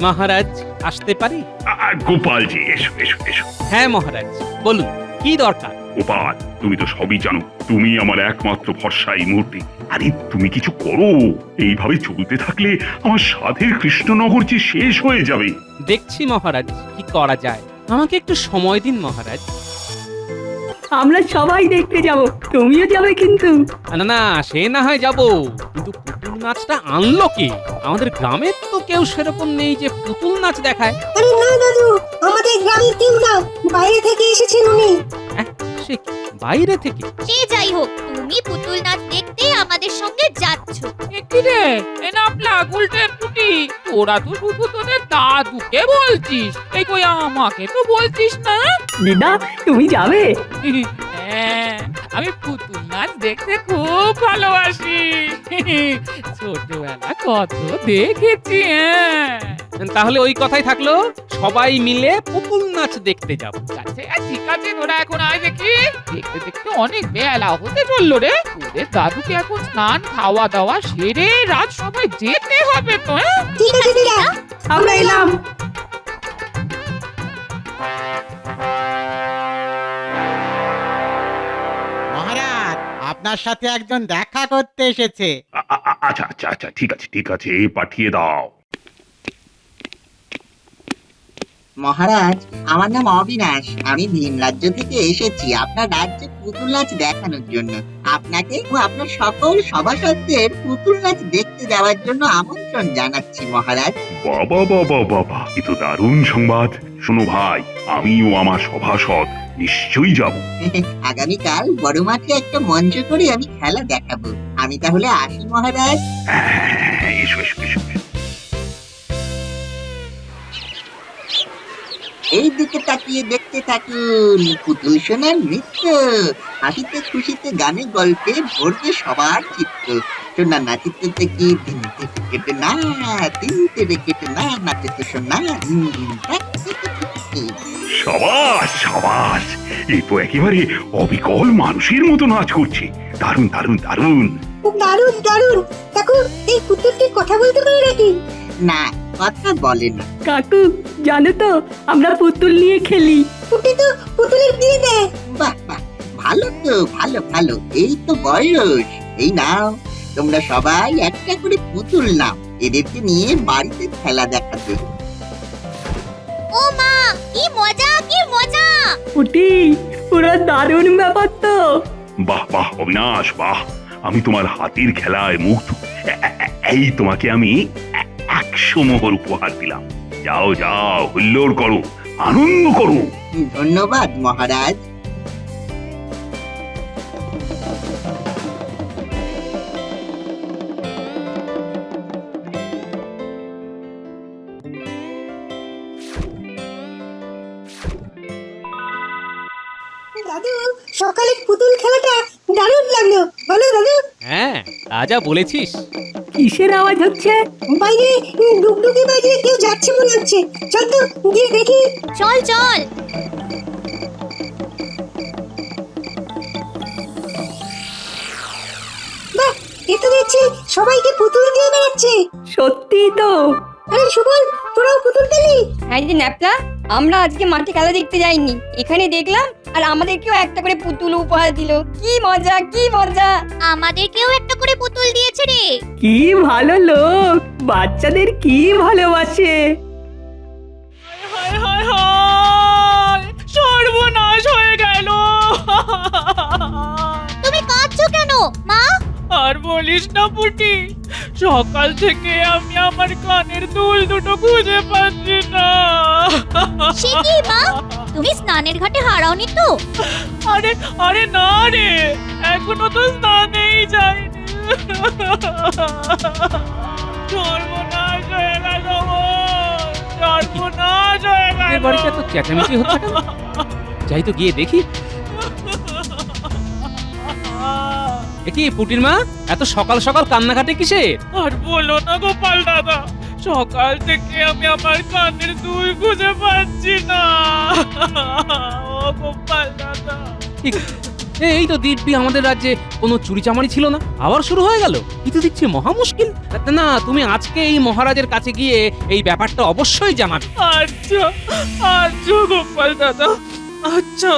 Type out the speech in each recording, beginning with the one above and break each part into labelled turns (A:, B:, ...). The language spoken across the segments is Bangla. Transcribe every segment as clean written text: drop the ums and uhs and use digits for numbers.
A: মহারাজ আসতে পারি?
B: গোপালজি, এসো এসো এসো।
A: হ্যাঁ মহারাজ, বলুন কি দরকার?
B: গোপাল, তুমি তো সবই জানো, তুমি আমার একমাত্র ভরসা এই মুহূর্তে। আরে তুমি কিছু করো, এইভাবে চলতে থাকলে আমার সাধের কৃষ্ণনগর যে শেষ হয়ে যাবে।
A: দেখছি মহারাজ কি করা যায়, আমাকে একটু সময় দিন মহারাজ।
C: আমরা সবাই দেখতে যাব, তুমিও যাবে কিন্তু।
A: না না, সে না হয় যাবো, কিন্তু পুতুল নাচটা আনলো কে? আমাদের গ্রামে তো কেউ সেরকম নেই যে পুতুল নাচ দেখায়।
D: আরে না দাদু, আমাদের গ্রামের কেউ না, বাইরে থেকে এসেছেন উনি।
A: সে কি, বাইরে থেকে?
E: সে যাই হোক, তুমি পুতুল নাচ দেখতে আমাদের সঙ্গে যাচ্ছ।
F: কি রে, এ নাপলা গুলটে পুটি, তোরা তো শুধু তোদের দাদুকে বলছিস, এই কই আমাকে তো বলছিস না?
C: দিদা তুমি যাবে?
F: হ্যাঁ, আমি পুতুল নাচ দেখতে খুব ভালোবাসি। ছোটবেলা কত দেখেছি।
A: তাহলে ওই কথাই থাকলো, সবাই মিলে পুতুল নাচ দেখতে যাব।
F: ঠিক আছে, তোরা এখন আয় দেখি। দেখতে দেখতে অনেক বেলা হতে চললো রে। তোদের দাদুকে এখন স্নান খাওয়া দাওয়া সেরে রাত সবাই যেতে হবে তো।
D: ঠিক আছে দিদা, আমরা এলাম।
G: মহারাজ, আপনার সাথে একজন দেখা করতে এসেছে।
B: আচ্ছা আচ্ছা আচ্ছা, ঠিক আছে ঠিক আছে, পাঠিয়ে দাও।
H: মহারাজ, আমার নাম অবিনাশ। আমি ভিন রাজ্য থেকে এসেছি আপনার রাজ্যে পুতুল নাচ দেখানোর জন্য। আপনাকে ও আপনার সকল সভাসদদের পুতুল নাচ দেখতে যাওয়ার জন্য আমন্ত্রণ জানাচ্ছি মহারাজ।
B: বাবা বাবা বাবা, এ তো দারুণ সংবাদ। শোনো ভাই, আমিও আমার সভাসদ নিশ্চয়ই যাব।
H: আগামীকাল বড় মাঠে একটা মঞ্চ করে আমি খেলা দেখাবো। আমি তাহলে আসি মহারাজ।
B: হ্যাঁ, এসো এসো এসো।
H: এই দিকে তাকিয়ে দেখতে থাকুন পুতুল সোনার নৃত্য। হাসিতে খুশিতে গানে গল্পে ভরবে সবার চিত্ত। সোনা নাচিতে দেখি দিনতে কেটে না, দিনতে কেটে না, নাচে তো সোনা দিন দিন।
B: সাবাস সাবাস, এই তো একেবারে অবিকল মানুষের মতো নাচ করছে। দারুণ দারুণ দারুণ।
D: দারুণ দারুণ। কাকু, এই পুতুলটি কথা বলতে পারে নাকি?
H: না, কথা বলে না।
C: কাকু জানো তো, আমরা পুতুল নিয়ে খেলি।
D: পুটি তো পুতুলের বিয়ে দেয়।
H: বাহ বাহ, ভালো তো, ভালো ভালো। এই তো বয়স। এই নাও, তোমরা সবাই একটা করে পুতুল নাও, এদেরকে নিয়ে বাড়িতে খেলা দেখাবে।
E: ও মা, কি মজা কি মজা!
C: পুটি, পুরো দারুণ ব্যাপার তো।
B: বাহ বাহ অবিনাশ, বাহ, আমি তোমার হাতের খেলায় মুগ্ধ। এই তোমাকে আমি 100 মোহর উপহার দিলাম। যাও যাও, হুল্লোড় করো, আনন্দ করো।
H: ধন্যবাদ মহারাজ।
D: দাদু, সকালে পুতুল খেলাটা দারুণ লাগলো। বলো দাদু।
A: হ্যাঁ, যা বলেছিস।
C: কিসের আওয়াজ হচ্ছে?
D: বাইরে ডুগডুগি বাজিয়ে কেউ যাচ্ছে মনে হচ্ছে। চল তো গিয়ে দেখি।
E: চল চল।
D: বাহ, এ তো দেখছি সবাইকে পুতুল দিয়ে বেড়াচ্ছে।
C: সত্যি তো।
D: আরে সুবল, তোরাও পুতুল পেলি?
I: হ্যাঁ রে ন্যাপলা, আমরা আজকে মাঠে খেলা দেখতে যাইনি, এখানে দেখলাম আর আমাদেরকেও একটা করে পুতুল উপহার দিল। কি মজা কি মজা!
E: আমাদেরকেও একটা করে পুতুল দিয়েছে রে।
C: কি ভালো লোক, বাচ্চাদের কি ভালোবাসে।
F: হায় হায় হায়, সর্বনাশ হয়ে গেল।
E: তুমি কাঁদছো কেন মা?
F: আর বলিস না পুটি, সকাল থেকে আমি আমার কানের দুল দুটো খুঁজে পাচ্ছি না।
E: সে কি মা, তুমি স্নানের ঘাটে হারাওনি তো?
F: আরে আরে না রে, এখনো তো স্নানেই যাইনি। সর্বনাশ হয়ে গেল, সর্বনাশ হয়ে গেল।
A: এর বাড়িতে এত চেঁচামেচি হচ্ছে কেন? যাই তো গিয়ে দেখি। কি পুটির মা, এত সকাল সকাল কান্নাকাটি কিসের?
F: আর বলো না গোপাল দাদা, সকাল থেকে আমি আমার কানের দুল খুঁজে পাচ্ছি না। ও গোপাল দাদা,
A: এই তো দিব্যি আমাদের রাজ্যে কোনো চুরি চামারি ছিল না, আবার শুরু হয়ে গেল। কিন্তু দেখছি মহা মুশকিল। না, তুমি আজকে এই মহারাজের কাছে গিয়ে এই ব্যাপারটা অবশ্যই জানাবে।
F: আচ্ছা আচ্ছা গোপাল দাদা, আচ্ছা।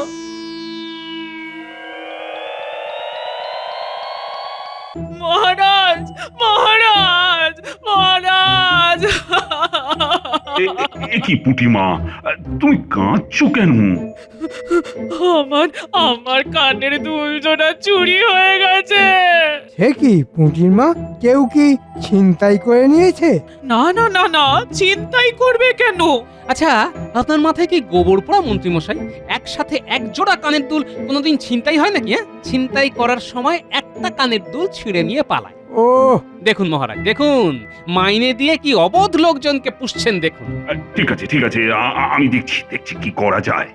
F: মহারাজ মহারাজ মহারাজ!
B: এ কি পুটিমা, তুমি কাঁদছো কেন?
F: আমার আমার কানের দুল জোড়া চুরি হয়ে গেছে।
J: সে কি পুঁটির মা, কেউ কি ছিনতাই করে নিয়েছে?
F: না না না না, চিন্তাই করবে কেন?
A: আচ্ছা, আপনার মাথায় কি গোবর পোড়া মন্ত্রী মশাই? একসাথে এক জোড়া কানের দুল কোনোদিন ছিনতাই হয় নাকি? ছিনতাই করার সময় একটা কানের দুল ছিঁড়ে নিয়ে পালায়।
J: ও
A: দেখুন মহারাজ, দেখুন মাইনে দিয়ে কি অবধ লোকজনকে পুষছেন দেখুন।
B: ঠিক আছে ঠিক আছে, আমি দেখছি কি করা যায়।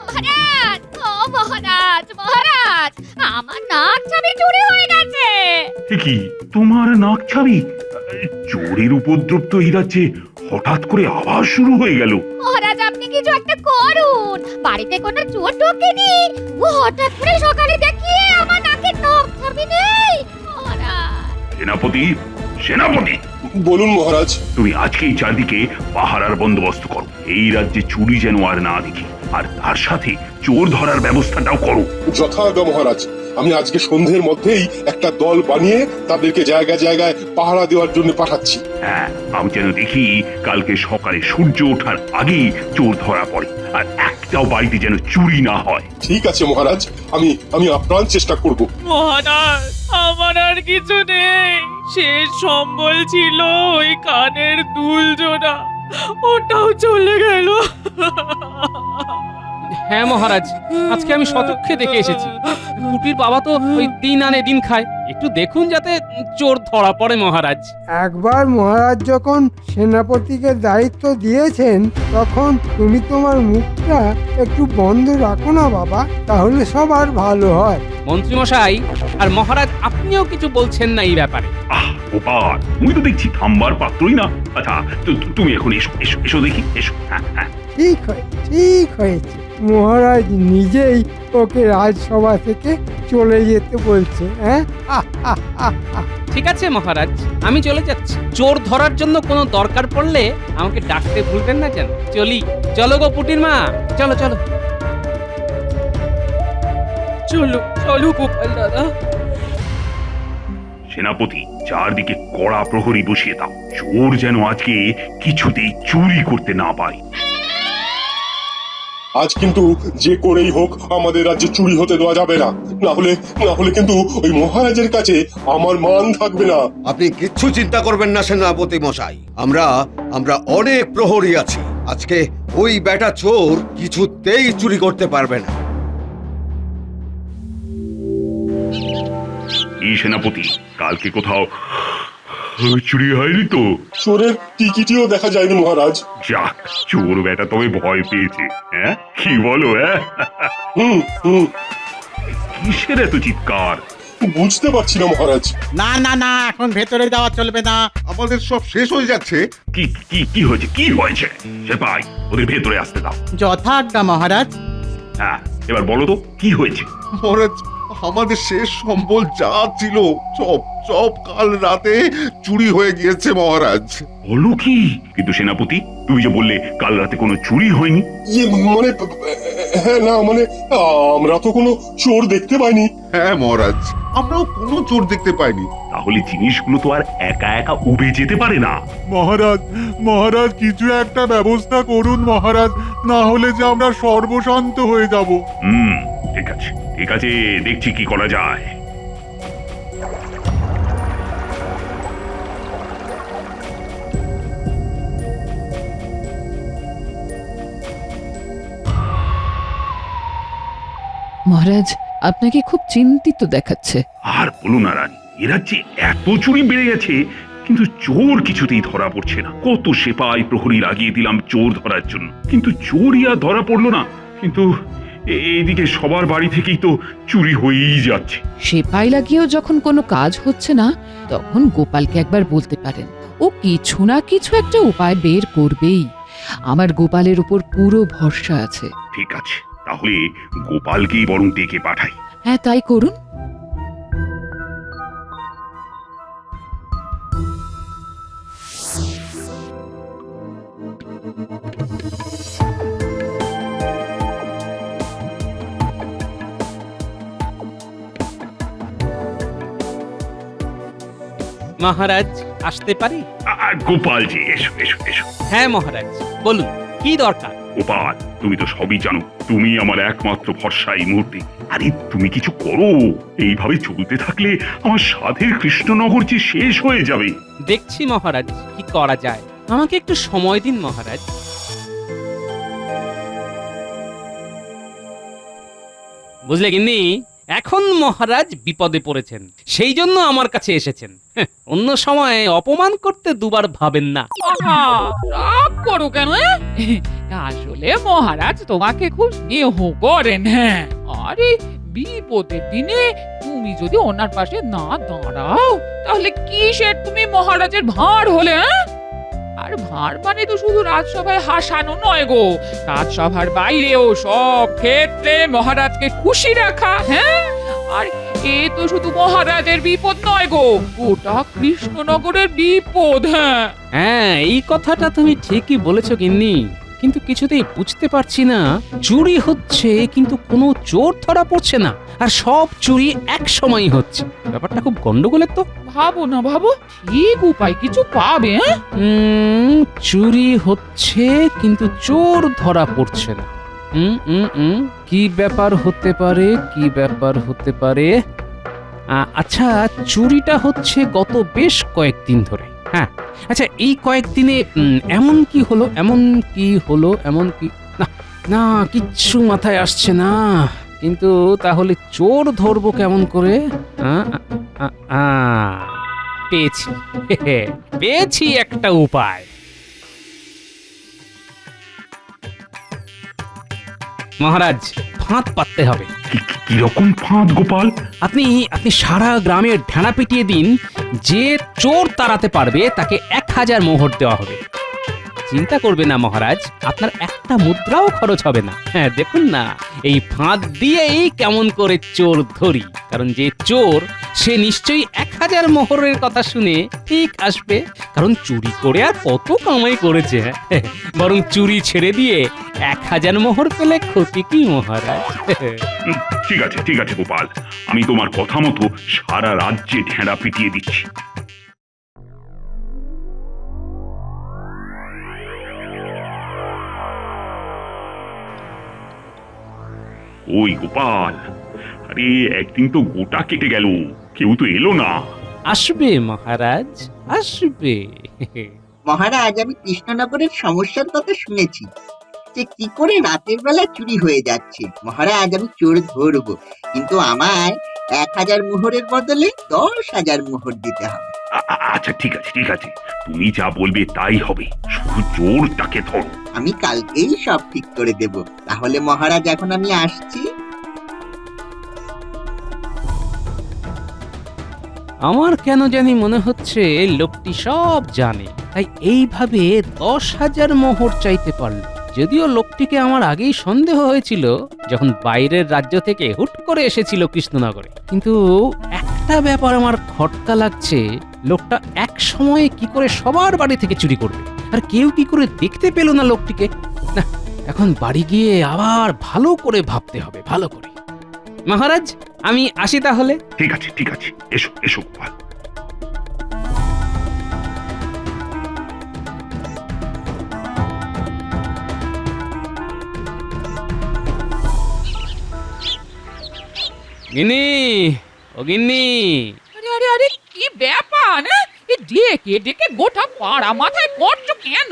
E: মহারাজ, ও মহারাজ, মহারাজ, আমার নাক চাবি চুরি হয়ে গেছে।
B: এ কি, তোমার নাক ছাবি? চোরের উপদ্রব তো এই রাজ্যে হঠাৎ করে আবার শুরু হয়ে গেল।
E: মহারাজ, আপনি কিছু একটা করুন। বাড়িতে কোনো চোর ঢোকেনি, ও হঠাৎ করে সকালে দেখিয়ে আমার নাকের নখ চাবি নেই। মহারাজ,
B: সেনাপতি, সেনাপতি,
K: বলুন মহারাজ।
B: তুমি আজকেই চারদিকে পাহারার বন্দোবস্ত করো, এই রাজ্যে চুরি যেন আর না দেখি, আর তার সাথে চোর ধরার ব্যবস্থাটাও করো।
K: যথাজ্ঞা মহারাজ, আমি আজকে সন্ধ্যের মধ্যেই একটা দল বানিয়ে তাদেরকে জায়গায় জায়গায় পাহারা দেওয়ার জন্য পাঠাচ্ছি।
B: হ্যাঁ, আমি যেন দেখি কালকে সকালে সূর্য ওঠার আগেই চোর ধরা পড়ে, আর একটাও বাড়িতে যেন চুরি না হয়।
K: ঠিক আছে মহারাজ, আমি আপ্রাণ চেষ্টা করব।
F: মহারাজ, আমার আর কিছু নেই। শেষ সম্বল ছিল ওই কানের দুল জোড়া, ওটাও চলে গেল।
A: হ্যাঁ মহারাজ, আজকে আমি সচক্ষে দেখে এসেছি। কুটির বাবা তো ওই দিন আনে দিন খায়, একটু দেখুন যাতে চোর ধরা পড়ে মহারাজ।
J: একবার মহারাজ যখন সেনাপতিকে দায়িত্ব দিয়েছেন, তখন তুমি তোমার মুখটা একটু বন্ধ রাখো না বাবা, তাহলে সবার ভালো হয়।
A: মন্ত্রী মশাই আর মহারাজ, আপনিও কিছু বলছেন না এই ব্যাপারে?
B: গোপাল, তুমি তো দেখছি থামবার পাত্রই না। আচ্ছা, তুমি এখন এসো এসো এসো দেখি, এসো। হ্যাঁ,
J: ঠিক হয়েছে, মহারাজ নিজেই ওকে রাজসভা থেকে চলে যেতে বলছে। হ্যাঁ,
A: ঠিক আছে মহারাজ, আমি চলে যাচ্ছি। চোর ধরার জন্য কোনো দরকার পড়লে আমাকে ডাকতে ভুলবেন না যেন। চলো গো পুটির মা, চলো চলো
F: চলো চলো গোপাল দাদা।
B: সেনাপতি, চারদিকে কড়া প্রহরী বসিয়ে দাও, চোর যেন আজকে কিছুতেই চুরি করতে না পারে।
K: আজ কিন্তু যে করেই হোক আমাদের রাজ্যে চুরি হতে দেওয়া যাবে না, না হলে কিন্তু ওই মহারাজের কাছে আমার মান থাকবে না।
L: আপনি কিচ্ছু চিন্তা করবেন না সেনাপতি মশাই, আমরা অনেক প্রহরী আছি। আজকে ওই বেটা চোর কিছুতেই চুরি করতে পারবে না।
B: এই সেনাপতি, কালকে কোথাও চুরি হয়নি তো?
K: চোরের টিকিটিও দেখা যায়নি মহারাজ।
B: যাক, চোর বেটা তবে ভয় পেয়েছে। হ্যাঁ, কি বলো? কিসের এত চিৎকার?
K: বুঝতে পারছি না মহারাজ।
G: না না না, এখন ভেতরে যাওয়া চলবে না,
L: আমাদের সব শেষ হয়ে যাচ্ছে।
B: কি হয়েছে? সেপাই, ওদের ভেতরে আসতে দাও।
G: যথাজ্ঞা মহারাজ।
B: হ্যাঁ, এবার বলো তো কি হয়েছে?
L: মহারাজ, আমাদের শেষ সম্বল যা ছিল সব কাল রাতে চুরি হয়ে গিয়েছে মহারাজ।
B: বলো কি? কিন্তু সেনাপতি, তুমি যে বললে কাল রাতে কোনো চুরি হয়নি।
K: মানে হ্যাঁ, না মানে আমরা তো কোনো চোর দেখতে পাইনি।
L: হ্যাঁ মহারাজ, আমরাও কোনো চোর দেখতে পাইনি।
B: তাহলে জিনিসগুলো তো আর একা একা উবে যেতে পারে না।
K: মহারাজ কিছু একটা ব্যবস্থা করুন মহারাজ, না হলে যে আমরা সর্বশান্ত হয়ে যাব।
B: ঠিক আছে, দেখছি কি করা যায়।
F: মহারাজ, আপনাকে খুব চিন্তিত দেখাচ্ছে।
B: আর বলো না রানী, এরা যে এত চুরি বেড়ে গেছে, কিন্তু চোর কিছুতেই ধরা পড়ছে না। কত সেপাই প্রহরী লাগিয়ে দিলাম চোর ধরার জন্য, কিন্তু চোরই আর ধরা পড়লো না। কিন্তু এইদিকে সবার বাড়ি থেকেই তো চুরি হয়েই যাচ্ছে।
F: সেপাই লাগিয়েও যখন কোনো কাজ হচ্ছে না, তখন গোপালকে একবার বলতে পারেন, ও কিছু না কিছু একটা উপায় বের করবেই। আমার গোপালের উপর পুরো ভরসা আছে।
B: ঠিক আছে, তাহলে গোপালকেই বরং ডেকে পাঠাই।
F: হ্যাঁ তাই করুন।
A: মহারাজ আসতে পারি?
B: গোপালজি, এসো এসো এসো।
A: হ্যাঁ মহারাজ, বলুন কি দরকার?
B: গোপাল, তুমি তো সবই জানো, তুমি আমার একমাত্র ভরসা এই মুহূর্তে। আরে তুমি কিছু করো, এইভাবে চলতে থাকলে আমার সাধের কৃষ্ণনগর যে শেষ হয়ে যাবে।
A: দেখছি মহারাজ কি করা যায়, আমাকে একটু সময় দিন মহারাজ। বুঝলে গিন্নি, এখন মহারাজ বিপদে পড়েছেন, সেই জন্য আমার কাছে এসেছেন। অন্য সময় অপমান করতে দুবার ভাবেন না।
F: আহা, রাগ করো কেন? আসলে মহারাজ তোমাকে খুব স্নেহ করেন। হ্যাঁ, আরে বিপদের দিনে তুমি যদি ওনার পাশে না দাঁড়াও তাহলে কিসের তুমি মহারাজের ভাঁড় হলে? আর ভাঁড় মানে তো শুধু রাজসভায় হাসানো নয় গো, রাজসভার বাইরেও সব ক্ষেত্রে মহারাজকে খুশি রাখা। হ্যাঁ, আর এ তো শুধু মহারাজের বিপদ নয় গো, ওটা কৃষ্ণনগরের বিপদ। হ্যাঁ
A: হ্যাঁ, এই কথাটা তুমি ঠিকই বলেছো গিন্নি, কিন্তু কিছুতেই বুঝতে পারছি না, চুরি হচ্ছে কিন্তু কোনো চোর ধরা পড়ছে না, আর সব চুরি এক সময়ই হচ্ছে। ব্যাপারটা খুব গন্ডগোলের তো।
F: ভাবো না, ভাবো, ঠিক উপায় কিছু পাবে।
A: চুরি হচ্ছে কিন্তু চোর ধরা পড়ছে না। কি ব্যাপার হতে পারে, কি ব্যাপার হতে পারে? আচ্ছা, চুরিটা হচ্ছে গত বেশ কয়েকদিন ধরে। হ্যাঁ, আচ্ছা এই কয়েকদিনে এমন কি হলো, এমন কি হলো, এমন কি না না কিচ্ছু মাথায় আসছে না। কিন্তু তাহলে চোর ধরবো কেমন করে? পেয়েছি, পেয়েছি একটা উপায়। মহারাজ, ফাঁদ পাততে হবে।
B: কিরকম ফাঁদ গোপাল?
A: আপনি সারা গ্রামে ঢানা পিটিয়ে দিন, যে চোর তাড়াতে পারবে তাকে 1000 মোহর দেওয়া হবে। চিন্তা করবে না মহারাজ, আপনার একটা মুদ্রাও খরচ হবে না। হ্যাঁ, দেখুন না, এই ফাঁদ দিয়েই কেমন করে চোর ধরি, কারণ যে চোর সে নিশ্চয়ই 1000 মোহরের কথা শুনে ঠিক আসবে, কারণ চুরি করে আর কত কামাই করেছে। বরং চুরি ছেড়ে দিয়ে 1000 মোহর পেলে ক্ষতি কি মহারাজ?
B: ঠিক আছে ঠিক আছে গোপাল, আমি তোমার কথা মতো সারা রাজ্যে ঢেঁড়া পিটিয়ে দিচ্ছি। ওই গোপাল, আরে একদিন তো গোটা কেটে গেল, কেউ তো এলো না।
A: আসবে মহারাজ, আসবে।
H: মহারাজ, আমি কৃষ্ণনগরের সমস্যার কথা শুনেছি, যে কি করে রাতের বেলা চুরি হয়ে যাচ্ছে। মহারাজ, আমি চোর ধরবো, কিন্তু আমায় 1000 মোহরের বদলে 10,000 মোহর দিতে হবে।
B: আচ্ছা ঠিক আছে ঠিক আছে, তুমি যা বলবে তাই হবে, শুধু চোরটাকে ধরো।
H: আমি কালকেই সব ঠিক করে দেব। তাহলে মহারাজ, এখন আমি আসছি।
A: আমার কেন জানি মনে হচ্ছে লোকটি সব জানে, তাই এইভাবে 10,000 মোহর চাইতে পারল। যদিও লোকটিকে আমার আগেই সন্দেহ হয়েছিল যখন বাইরের রাজ্য থেকে হুট করে এসেছিল কৃষ্ণনগরে, কিন্তু একটা ব্যাপার আমার খটকা লাগছে, লোকটা এক সময়ে কি করে সবার বাড়ি থেকে চুরি করবে, আর কেউ কি করে দেখতে পেল না লোকটিকে? না, এখন বাড়ি গিয়ে আবার ভালো করে ভাবতে হবে, ভালো করে। মহারাজ, আমি আসি তাহলে।
B: ঠিক আছে ঠিক আছে, এসো এসো গোপাল।
A: গিন্নি, ও গিন্নি।
F: আরে আরে আরে, কি ব্যাপার? ডেকে ডেকে গোটা পাড়া মাথায় করছো কেন?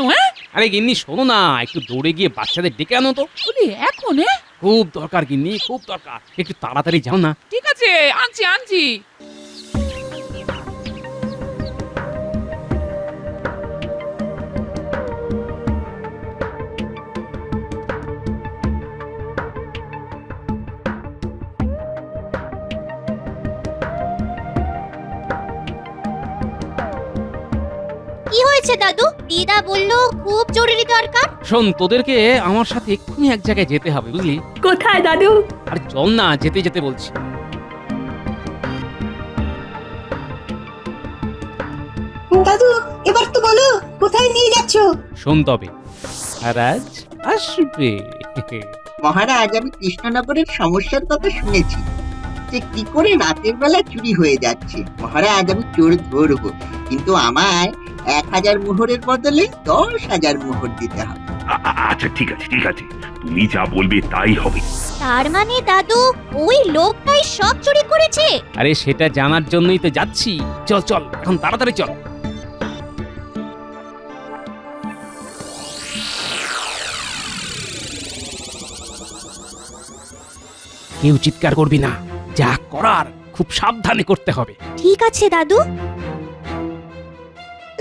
A: আরে গিন্নি শোনো না, একটু দৌড়ে গিয়ে বাচ্চাদের ডেকে আনো তো।
F: বলি এখন?
A: খুব দরকার গিন্নি, খুব দরকার, একটু তাড়াতাড়ি যাও না।
F: ঠিক আছে, আনছি আনছি।
E: কি হয়েছে দাদু? দিদা বললো খুব জরুরি দরকার।
A: শোন, তোদেরকে আমার সাথে এক্ষুনি এক জায়গায় যেতে হবে, বুঝলি?
C: কোথায় দাদু?
A: আর চল না, যেতে যেতে বলছি।
D: দাদু এবার তো বলো কোথায় নিয়ে যাচ্ছ?
A: শোন তবে মহারাজ আসবে।
H: মহারাজ, আমি কৃষ্ণনগরের সমস্যার কথা শুনেছি, যে কি করে রাতের বেলা চুরি হয়ে যাচ্ছে। মহারাজ, আমি চোর ধরবো, কিন্তু আমায় 1000 মোহরের বদলে 10,000 মোহর দিতে হবে।
B: আচ্ছা ঠিক আছে ঠিক আছে, তুমি যা বলবে তাই হবে।
E: তার মানে দাদু ওই লোকটাই সব চুরি করেছে?
A: আরে সেটা জানার জন্যই তো যাচ্ছি। চল চল এখন তাড়াতাড়ি চল। কেউ চিৎকার করবি না, যা করার খুব সাবধানে করতে হবে।
E: ঠিক আছে দাদু।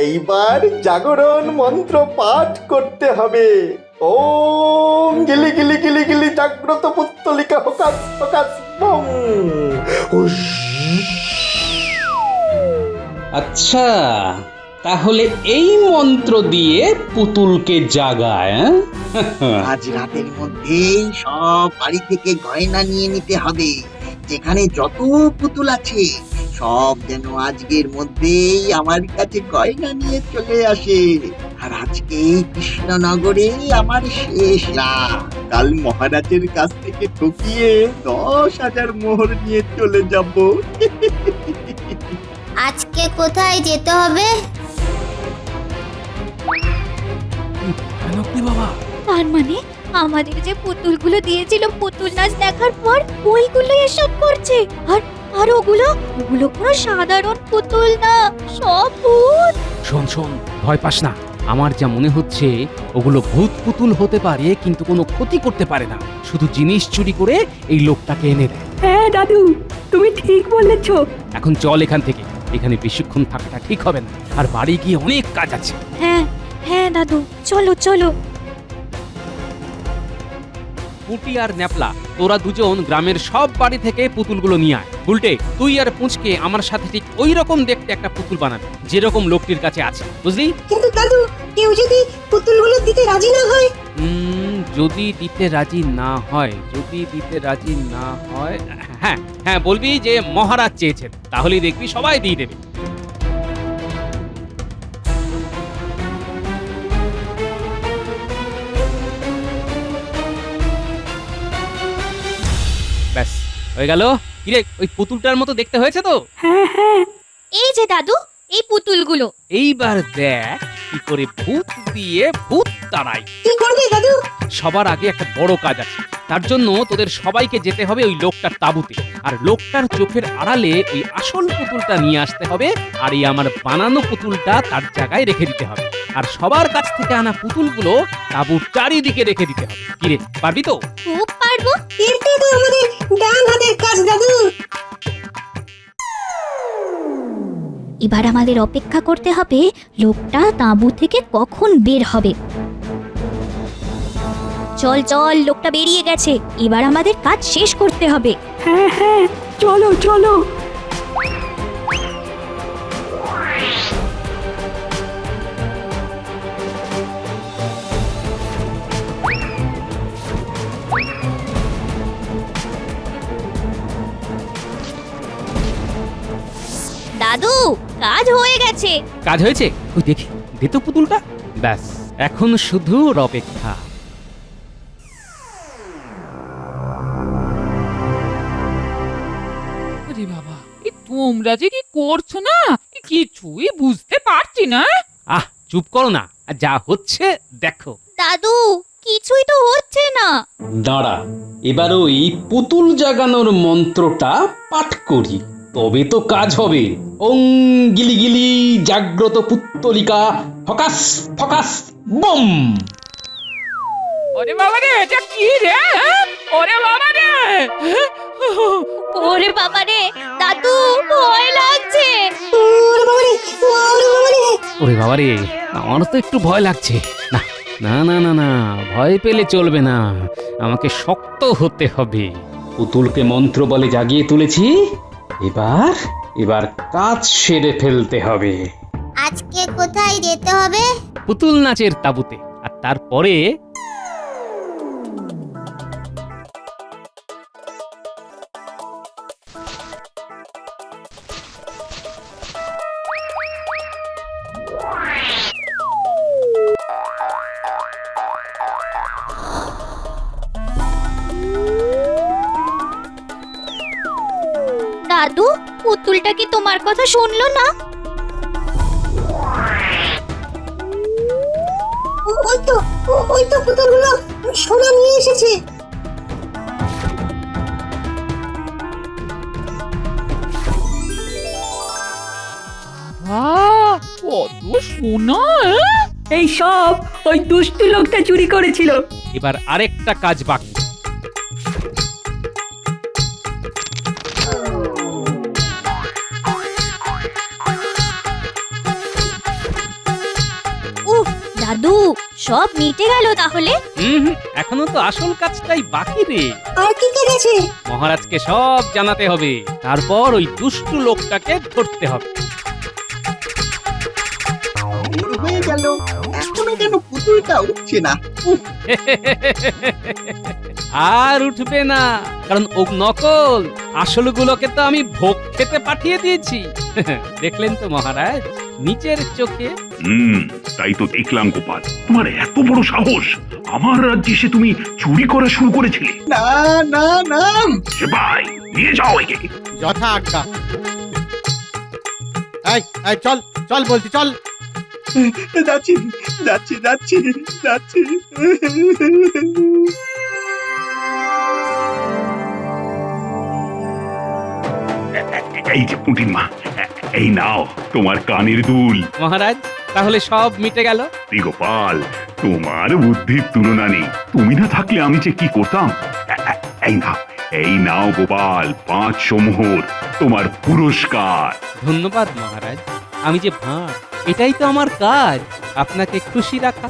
M: এইবার জাগরণ মন্ত্র পাঠ করতে হবে। ওম গিলি গিলি গিলি গিলি জাগ্রত পুত্তলিকা হকাস হকাস বম। হুস।
N: আচ্ছা, তাহলে এই মন্ত্র দিয়ে পুতুলকে জাগায়?
H: আজ রাতের মধ্যেই সব বাড়ি থেকে গয়না নিয়ে নিতে হবে। যেখানে যত পুতুল আছে সব যেন আজকের মধ্যেই আমার কাছে গয়না নিয়ে চলে আসে। আর আজকে কৃষ্ণনগরে আমার শেষ রাত। কাল মহারাজের কাছ থেকে ঠকিয়ে 10,000 মোহর নিয়ে চলে যাব।
E: আজকে কোথায় যেতে হবে?
A: বাবা,
E: তার মানে আমাদের যে পুতুলগুলো দিয়েছিল পুতুল নাচ দেখার পর ওইগুলো এসব করছে। আর ওগুলো কোনো সাধারণ পুতুল না, সব ভূত।
A: শোন শোন, ভয় পাস না। আমার যা মনে হচ্ছে ওগুলো ভূত পুতুল হতে পারে, কিন্তু কোনো ক্ষতি করতে পারে না, শুধু জিনিস চুরি করে এই লোকটাকে এনে দেয়।
C: হ্যাঁ দাদু, তুমি ঠিক বলেছ।
A: এখন চল এখান থেকে, এখানে বেশিক্ষণ থাকাটা ঠিক হবে না, আর বাড়ি গিয়ে অনেক কাজ আছে।
E: হ্যাঁ হ্যাঁ দাদু, চলো চলো।
A: পুটি আর ন্যাপলা, তোরা দুজন গ্রামের সব বাড়ি থেকে পুতুলগুলো নিয়ে আয়। উল্টে তুই আর পুঁচকে আমার সাথে ঠিক ওই রকম দেখতে একটা পুতুল বানাবে, যেরকম লোকটির কাছে আছে, বুঝলি?
D: কিন্তু দাদু, কেউ যদি পুতুলগুলো দিতে রাজি না হয়?
A: যদি দিতে রাজি না হয়, হ্যাঁ হ্যাঁ বলবি যে মহারাজ চেয়েছেন, তাহলেই দেখবি সবাই দিয়ে দেবে। ব্যাস হয়ে গেল। কিরে, ওই পুতুলটার মতো দেখতে হয়েছে তো?
C: হ্যাঁ হ্যাঁ।
E: এই যে দাদু, এই পুতুলগুলো।
A: এইবার দেখ কি করে ভূত দিয়ে ভূত তাড়াই।
D: কি করবে দাদু?
A: সবার আগে একটা বড় কাজ আছে। তার জন্য তোদের সবাইকে যেতে হবে ওই লোকটার তাঁবুতে, আর লোকটার চোখের আড়ালে ওই আসল পুতুলটা নিয়ে আসতে হবে, আর এই আমার বানানো পুতুলটা তার জায়গায় রেখে দিতে হবে। আর সবার কাছ থেকে আনা পুতুলগুলো তাঁবুর চারিদিকে রেখে দিতে হবে। কিরে, পারবি তো?
E: খুব পারবো।
D: এটা তো আমাদের ডান হাতের কাজ দাদু।
E: এবার আমাদের অপেক্ষা করতে হবে লোকটা তাঁবু থেকে কখন বের হবে। চল চল, লোকটা বেরিয়ে গেছে, এবার আমাদের কাজ শেষ করতে হবে।
C: হ্যাঁ হ্যাঁ, চলো চলো।
E: দাদু, কাজ হয়ে গেছে।
A: কাজ হয়েছে? ওই দেখি, দে তো পুতুলটা। ব্যাস, এখন শুধু অপেক্ষা।
F: আরে বাবা, এই তোমরা যে কি করছো না, কিছুই বুঝতে পারছি না।
A: আহ, চুপ করো না, আর যা হচ্ছে দেখো।
E: দাদু, কিছুই তো হচ্ছে না।
N: দাঁড়া, এবার ওই পুতুল জাগানোর মন্ত্রটা পাঠ করি, তবে তো কাজ হবে। ওং গিলি গিলি জাগ্রত পুত্তলিকা ফকাস ফকাস বম।
F: ওরে বাবা রে, এটা কি রে? ওরে বাবা রে,
E: ওরে বাবা রে, দাদু ভয় লাগছে।
A: ওরে বাবা রে, আমার তো একটু ভয় লাগছে। না না না না না, ভয় পেলে চলবে না, আমাকে শক্ত হতে হবে।
N: পুতুলকে মন্ত্র বলে জাগিয়ে তুলেছি, এবার কাজ সেরে ফেলতে হবে।
E: আজকে কোথায় যেতে হবে?
A: পুতুল নাচের তাঁবুতে, আর তারপরে
E: দাদু পুতুলটা কি তোমার কথা শুনলো না?
D: ওই তো পুতুলগুলো সোনা নিয়ে এসেছে।
F: বাহ, কত সোনা!
C: এই সব ওই দুষ্টু লোকটা চুরি করেছিল।
A: এবার আরেকটা কাজ বাকি।
E: উফ দাদু সব মিটে গেল তাহলে?
A: এখনো তো আসল কাজটাই বাকি রে।
D: আর কি কাজ আছে?
A: মহারাজকে সব জানাতে হবে, তারপর ওই দুষ্টু লোকটাকে ধরতে হবে।
H: ভোর হয়ে গেল, এখনো কেন পুতুলটা উঠছে না? উফ,
A: আর উঠবে না, কারণ ও নকল। আসলগুলোকে তো আমি ভোগ খেতে পাঠিয়ে দিয়েছি। দেখলেন তো মহারাজ, নিচের চোখে।
B: তাই তো দেখলাম গোপাল, তোমার এত বড় সাহস, আমার রাজ্যে এসে তুমি চুরি করা শুরু করেছিলে।
H: না না না,
B: সে ভাই, নিয়ে যাও একে।
G: যথা আজ্ঞা। এই এই চল চল বলছি, চল।
H: যাচ্ছি যাচ্ছি যাচ্ছি যাচ্ছি।
B: এই যে পুঁটির মা, এই নাও তোমার কানের দুল।
A: মহারাজ, তাহলে সব মিটে গেল।
B: গোপাল, তোমার বুদ্ধির তুলনা নেই। তুমি না থাকলে আমি যে কি করতাম। এই নাও গোপাল, 500 মোহর তোমার পুরস্কার।
A: ধন্যবাদ মহারাজ, আমি যে ভাঁড়, এটাই তো আমার কাজ, আপনাকে খুশি রাখা।